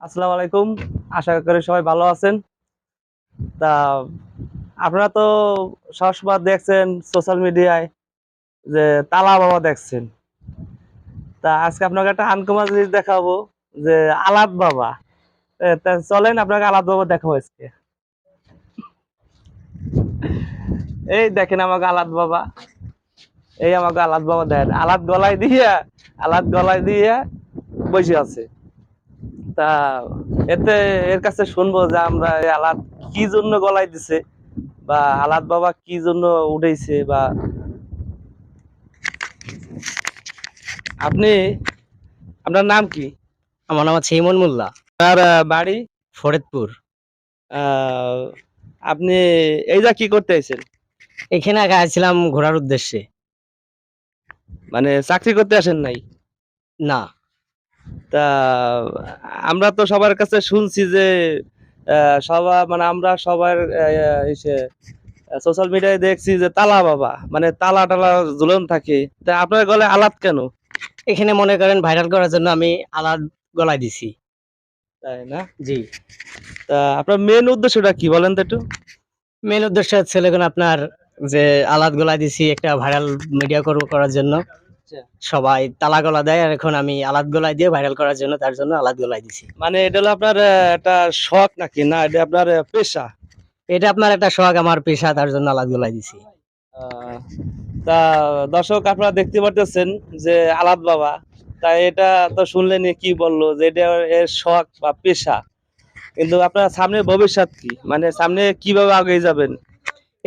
আসসালামু আলাইকুম। আশা করি সবাই ভালো আছেন। তা আপনারা তো সবসময় দেখছেন সোশ্যাল মিডিয়ায় যে তালা বাবা দেখছেন। তা আজকে আপনাকে একটা আনকমন জিনিস দেখাবো যে আলাদ বাবা। তা চলেন আপনাকে আলাদ বাবা দেখাবো আজকে। এই দেখেন আমাকে আলাদ বাবা। এই আমাকে আলাদ বাবা দেখেন আলাদ গলায় দিয়ে বসে আছে। তা এতে এর কাছে শুনবো যে আমরা এই আলাদ কি জন্য গলায় দিছে বা আলাদ বাবা কি জন্য উঠেছে বা আপনি আপনার নাম কি? আমার নাম হচ্ছে ইমন মোল্লা। আপনার বাড়ি ফরিদপুর। আহ, আপনি এই যা কি করতে আইছেন? এখানে আগে আসছিলাম ঘোরার উদ্দেশ্যে। মানে চাকরি করতে আসেন নাই? না, তা আমরা তো সবার কাছে শুনছি যে সবার মানে আমরা সবার সোশ্যাল মিডিয়ায় দেখছি যে তালা বাবা মানে তালা টালা ঝুলন থাকে। তা আপনার গলে আলাদ কেন? এখানে মনে করেন ভাইরাল করার জন্য আমি আলাদ গলায় দিছি। তাই না? জি। তা আপনার মেন উদ্দেশ্যটা কি বলেন তো একটু? মেন উদ্দেশ্য হচ্ছে এখন আপনার যে আলাদ গলায় দিছি একটা ভাইরাল মিডিয়া করার জন্য। সবাই তালা গলা দেয় আর এখন আমি আলাদ গলায় দিয়ে ভাইরাল করার জন্য তার জন্য আলাদ গলায় দিছি। মানে এটা হলো আপনার একটা শখ নাকি না এটা আপনার পেশা? এটা আপনার একটা শখ, আমার পেশা, তার জন্য আলাদ গলায় দিছি। আহ, তা দর্শক আপনারা দেখতে পারতেছেন যে আলাদ বাবা, তা এটা তো শুনলেনই কি বললো যে এটা এর শখ বা পেশা, কিন্তু আপনার সামনে ভবিষ্যৎ কি, মানে সামনে কিভাবে আগে যাবেন?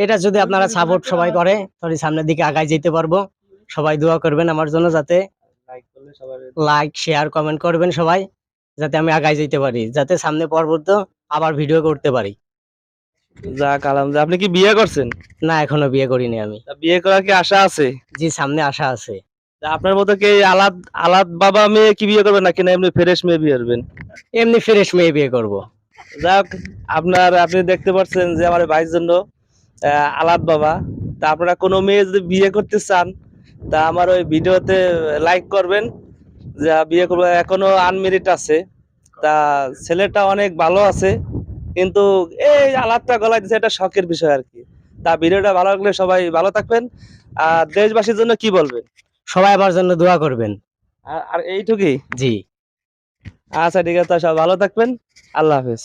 এটা যদি আপনারা সাপোর্ট সবাই করে তাহলে সামনের দিকে আগায় যেতে পারবো। সবাই দোয়া করবেন আমার জন্য, যাতে লাইক শেয়ার কমেন্ট করবেন সবাই, যাতে আমি আগায় যেতে পারি, যাতে সামনে পরবর্তী আবার ভিডিও করতে পারি। যাক আলহামদুলিল্লাহ। আপনি কি বিয়ে করছেন? না, এখনো বিয়ে করিনি আমি। তা বিয়ে করার কি আশা আছে? জি, সামনে আশা আছে। তা আপনার মতো কি এই আলাদ আলাদ বাবা মেয়ে কি বিয়ে করবেন নাকি না এমনি ফ্রেশ মেয়ে বিয়ে করবেন? এমনি ফ্রেশ মেয়ে বিয়ে করব। যাক, আপনি দেখতে পাচ্ছেন যে আমার ভাইয়ের জন্য আলাদ বাবা। তা আপনারা কোনো মেয়ে যদি বিয়ে করতে চান তা আমার ওই ভিডিওতে লাইক করবেন, যা বিয়ে করবো। এখনো আনমেরিড আছে, তা ছেলেটা অনেক ভালো আছে, কিন্তু এই আলাদটা গলায় দিচ্ছে এটা শখের বিষয় আর কি। তা ভিডিওটা ভালো লাগলে সবাই ভালো থাকবেন। আর দেশবাসীর জন্য কি বলবেন? সবাই আমার জন্য দোয়া করবেন। আর এইটুকুই। জি। আচ্ছা ঠিক আছে, সব ভালো থাকবেন। আল্লাহ হাফেজ।